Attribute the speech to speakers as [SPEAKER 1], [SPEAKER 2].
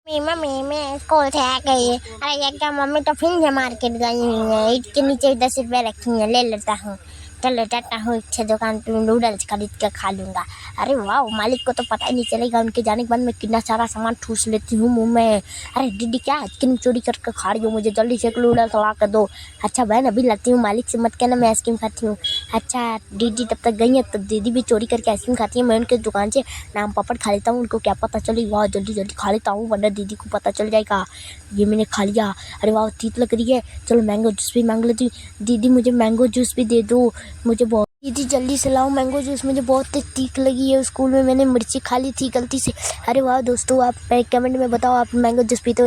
[SPEAKER 1] Mummy मैं school से आ गई। अरे ये क्या मम्मी तो फिर से मार्केट गई हुई है। इसके नीचे 10 रुपए रखी है, ले लेता हूँ। चलो जाता हूँ अच्छे दुकान पे नूडल्स खरीद के खा लूंगा। अरे वाह, मालिक को तो पता ही नहीं चलेगा उनके जाने के बाद मैं कितना सारा सामान ठूस लेती हूँ मुंह में। अरे दीदी क्या आइसक्रीम चोरी करके खा रही हो, मुझे जल्दी से नूडल्स ला कर दो। अच्छा बहन अभी लाती हूँ, मालिक से मत कहना मैं आइसक्रीम खाती हूँ। अच्छा दीदी तब तक गई है तो दीदी भी चोरी करके आइसक्रीम खाती है। मैं उनके दुकान से नाम पापड़ खा लेता हूँ, उनको क्या पता चले। वाह जल्दी जल्दी खा लेता हूँ वरना दीदी को पता चल जाएगा ये मैंने खा लिया। अरे वाह तीत लग रही है, चलो मैंगो जूस भी मांग लेती हूँ। दीदी मुझे मैंगो जूस भी दे दो, मुझे बहुत दीदी जल्दी से लाओ मैंगो जूस, मुझे बहुत तीख लगी है। स्कूल में मैंने मिर्ची खा ली थी गलती से। अरे वाह दोस्तों, आप कमेंट में बताओ आप मैंगो जूस पीते हो या